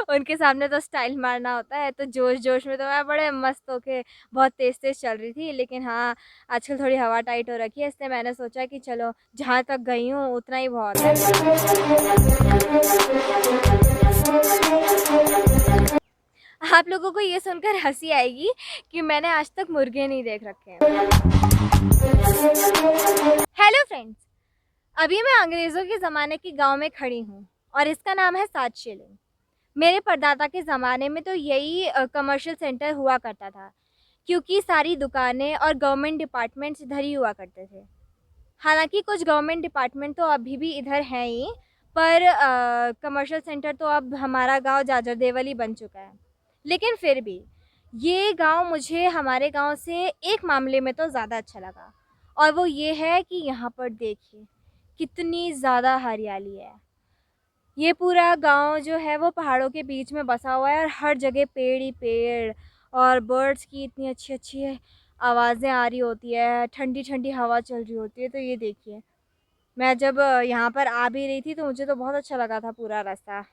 उनके सामने तो स्टाइल मारना होता है, तो जोश-जोश में तो मैं बड़े मस्त होके बहुत तेज़-तेज़ चल रही थी। लेकिन हाँ, आजकल थोड़ी हवा टाइट हो रखी है, इसलिए मैंने सोचा कि चलो जहाँ तक गई हूँ उतना ही बहुत है। आप लोगों को ये सुनकर हँसी आएगी कि मैंने आज तक मुर्गे नहीं देख रखे हैं। हेलो फ्रेंड्स, अभी मैं अंग्रेज़ों के ज़माने के गाँव में खड़ी हूँ और इसका नाम है सात शिलिंग। मेरे परदादा के ज़माने में तो यही कमर्शियल सेंटर हुआ करता था, क्योंकि सारी दुकानें और गवर्नमेंट डिपार्टमेंट्स इधर ही हुआ करते थे। हालाँकि कुछ गवर्नमेंट डिपार्टमेंट तो अभी भी इधर हैं ही, पर कमर्शियल सेंटर तो अब हमारा गाँव जाजर देवल ही बन चुका है। लेकिन फिर भी ये गाँव मुझे हमारे गाँव से एक मामले में तो ज़्यादा अच्छा लगा, और वो ये है कि यहाँ पर देखिए, कितनी ज़्यादा हरियाली है। ये पूरा गाँव जो है वो पहाड़ों के बीच में बसा हुआ है और हर जगह पेड़ ही पेड़, और बर्ड्स की इतनी अच्छी-अच्छी आवाज़ें आ रही होती है, ठंडी-ठंडी हवा चल रही होती है। तो ये देखिए, मैं जब यहाँ पर आ भी रही थी तो मुझे तो बहुत अच्छा लगा था पूरा रास्ता।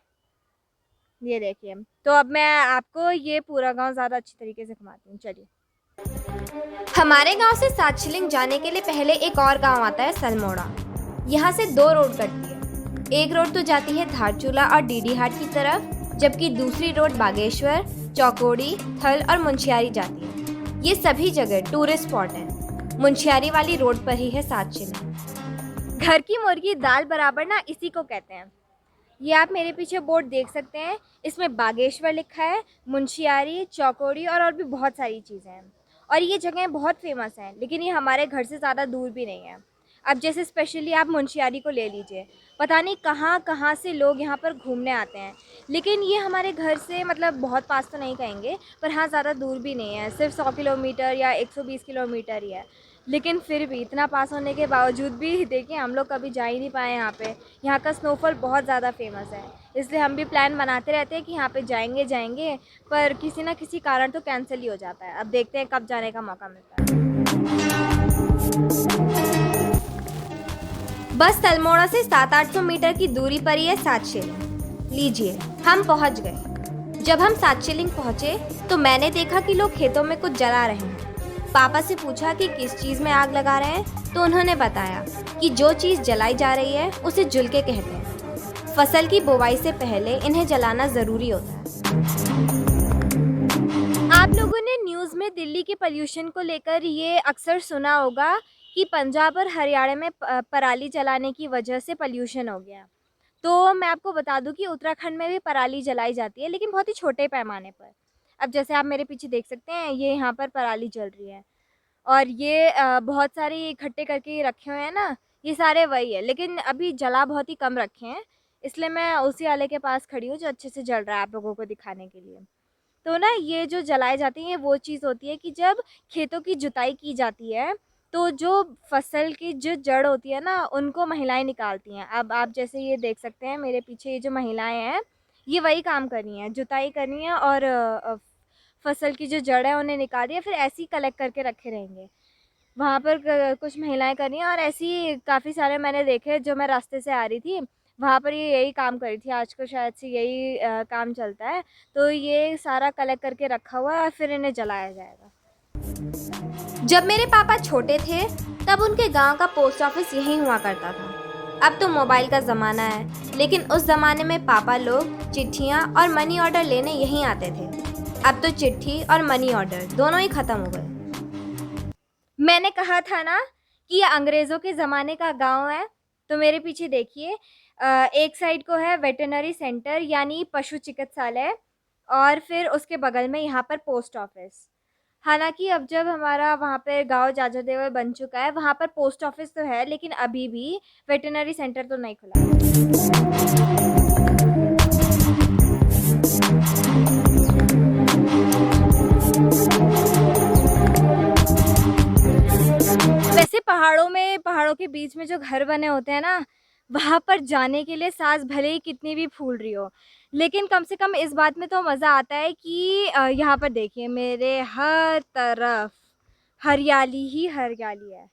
ये देखिए, तो अब मैं आपको ये पूरा गाँव ज़्यादा अच्छी तरीके से घुमाती हूँ, चलिए। हमारे गाँव से सात शिलिंग जाने के लिए पहले एक और गाँव आता है सलमोड़ा। यहाँ से 2 रोड कटती है। एक रोड तो जाती है धारचूला और डीडी हाट की तरफ, जबकि दूसरी रोड बागेश्वर, चौकोड़ी, थल और मुंशियारी जाती है। ये सभी जगह टूरिस्ट स्पॉट हैं। मुंशियारी वाली रोड पर ही है सात शिलिंग। घर की मुर्गी दाल बराबर ना इसी को कहते हैं। ये आप मेरे पीछे बोर्ड देख सकते हैं, इसमें बागेश्वर लिखा है, मुंशियारी, चौकोड़ी और भी बहुत सारी चीज़ें हैं। और ये जगहें बहुत फेमस हैं, लेकिन ये हमारे घर से ज़्यादा दूर भी नहीं है। अब जैसे स्पेशली आप मुंशियारी को ले लीजिए, पता नहीं कहाँ-कहाँ से लोग यहाँ पर घूमने आते हैं। लेकिन ये हमारे घर से मतलब बहुत पास तो नहीं कहेंगे, पर हाँ ज़्यादा दूर भी नहीं है, सिर्फ 100 किलोमीटर या 120 किलोमीटर ही है। लेकिन फिर भी इतना पास होने के बावजूद भी देखिए हम लोग कभी जा ही नहीं पाए यहाँ पे। यहाँ का स्नोफॉल बहुत ज़्यादा फेमस है, इसलिए हम भी प्लान बनाते रहते हैं कि यहाँ पे जाएंगे, पर किसी ना किसी कारण तो कैंसिल ही हो जाता है। अब देखते हैं कब जाने का मौका मिलता है। बस तलमोड़ा से 700-800 मीटर की दूरी पर ही है सात शिलिंग। लीजिए, हम पहुंच गए। जब हम सात शिलिंग पहुंचे तो मैंने देखा कि लोग खेतों में कुछ जला रहे हैं। पापा से पूछा कि किस चीज़ में आग लगा रहे हैं, तो उन्होंने बताया कि जो चीज़ जलाई जा रही है उसे जुलके कहते हैं। फसल की बुवाई से पहले इन्हें जलाना ज़रूरी होता है। आप लोगों ने न्यूज़ में दिल्ली के पोल्यूशन को लेकर ये अक्सर सुना होगा कि पंजाब और हरियाणा में पराली जलाने की वजह से पोल्यूशन हो गया। तो मैं आपको बता दूं कि उत्तराखंड में भी पराली जलाई जाती है, लेकिन बहुत ही छोटे पैमाने पर। अब जैसे आप मेरे पीछे देख सकते हैं, ये यहाँ पर पराली जल रही है, और ये बहुत सारे इकट्ठे करके रखे हुए हैं ना, ये सारे वही है, लेकिन अभी जला बहुत ही कम रखे हैं, इसलिए मैं उसी वाले के पास खड़ी हूँ जो अच्छे से जल रहा है आप लोगों को दिखाने के लिए। तो ना ये जो जलाई जाती हैं वो चीज़ होती है कि जब खेतों की जुताई की जाती है, तो जो फसल की जो जड़ होती है ना, उनको महिलाएं निकालती हैं। अब आप जैसे ये देख सकते हैं मेरे पीछे, ये जो महिलाएं हैं ये वही काम कर रही हैं, जुताई कर रही हैं, और फसल की जो जड़ है उन्हें निकाल दिया, फिर ऐसे ही कलेक्ट करके रखे रहेंगे। वहाँ पर कुछ महिलाएं कर रही हैं, और ऐसी काफ़ी सारे मैंने देखे जो मैं रास्ते से आ रही थी, वहाँ पर ये यही काम कर रही थी। आज को शायद से यही काम चलता है, तो ये सारा कलेक्ट करके रखा हुआ है और फिर इन्हें जलाया जाएगा। जब मेरे पापा छोटे थे तब उनके गांव का पोस्ट ऑफिस यहीं हुआ करता था। अब तो मोबाइल का ज़माना है, लेकिन उस ज़माने में पापा लोग चिट्ठियाँ और मनी ऑर्डर लेने यहीं आते थे। अब तो चिट्ठी और मनी ऑर्डर दोनों ही ख़त्म हो गए। मैंने कहा था ना कि ये अंग्रेज़ों के ज़माने का गांव है, तो मेरे पीछे देखिए, एक साइड को है वेटरनरी सेंटर यानी पशु चिकित्सालय, और फिर उसके बगल में यहाँ पर पोस्ट ऑफिस। हालाँकि अब जब हमारा वहाँ पे गाँव जाजर देवल बन चुका है, वहाँ पर पोस्ट ऑफिस तो है, लेकिन अभी भी वेटरनरी सेंटर तो नहीं खुला है। वैसे पहाड़ों के बीच में जो घर बने होते हैं ना, वहाँ पर जाने के लिए सांस भले ही कितनी भी फूल रही हो, लेकिन कम से कम इस बात में तो मज़ा आता है कि यहाँ पर देखिए मेरे हर तरफ हरियाली ही हरियाली है।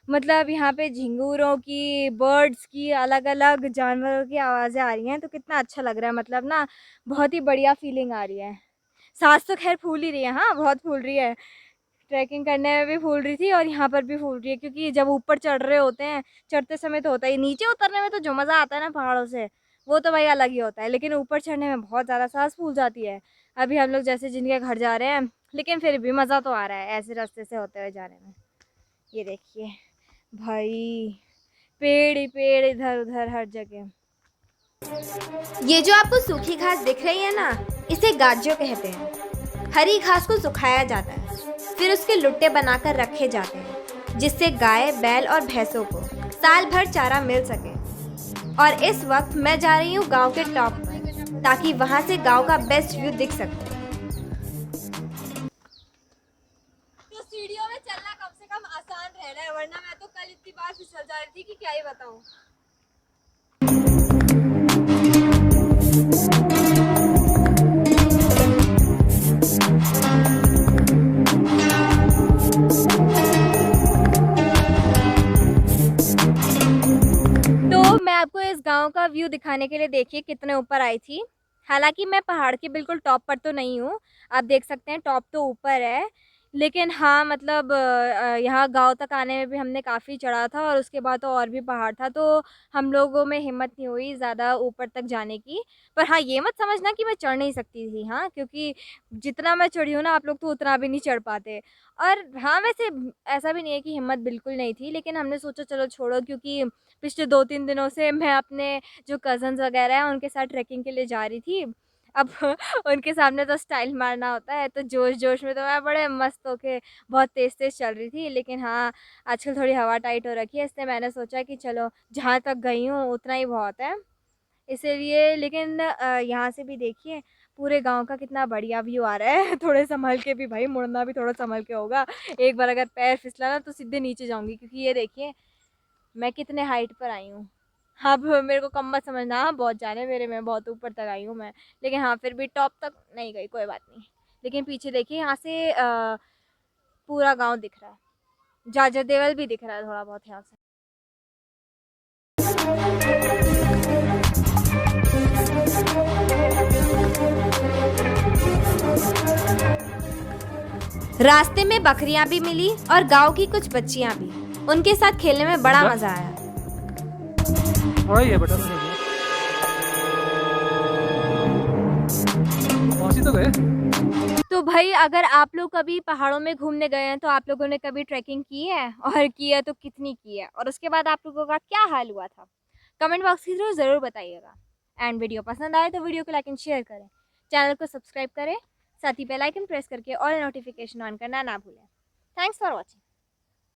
मतलब यहाँ पे झिंगूरों की, बर्ड्स की, अलग-अलग जानवरों की आवाज़ें आ रही हैं, तो कितना अच्छा लग रहा है, मतलब ना बहुत ही बढ़िया फीलिंग आ रही है। साँस तो ख़ैर फूल ही रही है, हाँ, बहुत फूल रही है। ट्रैकिंग करने में भी फूल रही थी और यहाँ पर भी फूल रही है, क्योंकि जब ऊपर चढ़ रहे होते हैं, चढ़ते समय तो होता ही, नीचे उतरने में तो जो मज़ा आता है ना पहाड़ों से, वो तो भाई अलग ही होता है, लेकिन ऊपर चढ़ने में बहुत ज़्यादा साँस फूल जाती है। अभी हम लोग जैसे जिनके घर जा रहे हैं, लेकिन फिर भी मज़ा तो आ रहा है ऐसे रास्ते से होते हुए जाने में। ये देखिए भाई, पेड़ ही पेड़ इधर-उधर हर जगह। ये जो आपको सूखी घास दिख रही है ना, इसे गाज्जो कहते हैं। हरी घास को सुखाया जाता है, फिर उसके लुट्टे बनाकर रखे जाते हैं, जिससे गाय, बैल और भैंसों को साल भर चारा मिल सके। और इस वक्त मैं जा रही हूँ गांव के टॉप पर, ताकि वहां से गांव का बेस्ट व्यू दिख सके। तो सीढ़ियों में चलना कम से कम आसान रह रहा है, वरना मैं तो कल इतनी बार फिसल जा रही थी कि क्या ही बताऊं। तो मैं आपको इस गाँव का व्यू दिखाने के लिए देखिए कितने ऊपर आई थी। हालाँकि मैं पहाड़ के बिल्कुल टॉप पर तो नहीं हूँ, आप देख सकते हैं टॉप तो ऊपर है। लेकिन हाँ, मतलब यहाँ गाँव तक आने में भी हमने काफ़ी चढ़ा था और उसके बाद तो और भी पहाड़ था, तो हम लोगों में हिम्मत नहीं हुई ज़्यादा ऊपर तक जाने की। पर हाँ, ये मत समझना कि मैं चढ़ नहीं सकती थी, हाँ, क्योंकि जितना मैं चढ़ी हूँ ना, आप लोग तो उतना भी नहीं चढ़ पाते। और हाँ, वैसे ऐसा भी नहीं है कि हिम्मत बिल्कुल नहीं थी, लेकिन हमने सोचा चलो छोड़ो, क्योंकि पिछले 2-3 दिनों से मैं अपने जो कज़न्स वग़ैरह हैं, उनके साथ ट्रैकिंग के लिए जा रही थी। अब उनके सामने तो स्टाइल मारना होता है, तो जोश-जोश में तो मैं बड़े मस्त होके बहुत तेज़-तेज़ चल रही थी। लेकिन हाँ, आजकल थोड़ी हवा टाइट हो रखी है, इसलिए मैंने सोचा कि चलो जहाँ तक गई हूँ उतना ही बहुत है। इसीलिए लेकिन यहाँ से भी देखिए पूरे गाँव का कितना बढ़िया व्यू आ रहा है। थोड़े सँभल के भी भाई, मुड़ना भी थोड़ा सँभल के होगा। एक बार अगर पैर फिसला ना तो सीधे नीचे जाऊँगी, क्योंकि ये देखिए मैं कितने हाइट पर आई हूँ। अब मेरे को कम मत समझना, हाँ, बहुत जाने मेरे में, बहुत ऊपर तक आई हूँ मैं। लेकिन हाँ, फिर भी टॉप तक नहीं गई, कोई बात नहीं। लेकिन पीछे देखिए यहाँ से पूरा गाँव दिख रहा है। जाजर देवल भी दिख रहा है थोड़ा बहुत यहाँ से। रास्ते में बकरियां भी मिली और गांव की कुछ बच्चियां भी। उनके साथ खेलने में बड़ा मजा आया। वही है बेटा, पहुंच ही तो गए। तो भाई अगर आप लोग कभी पहाड़ों में घूमने गए हैं, तो आप लोगों ने कभी ट्रैकिंग की है? और की है तो कितनी की है? और उसके बाद आप लोगों का क्या हाल हुआ था? कमेंट बॉक्स के थ्रू ज़रूर बताइएगा। एंड वीडियो पसंद आए तो वीडियो को लाइक एंड शेयर करें। चैनल को सब्सक्राइब करें, साथ ही बेल आइकन प्रेस करके ऑल नोटिफिकेशन ऑन करना ना भूलें। Thanks for watching.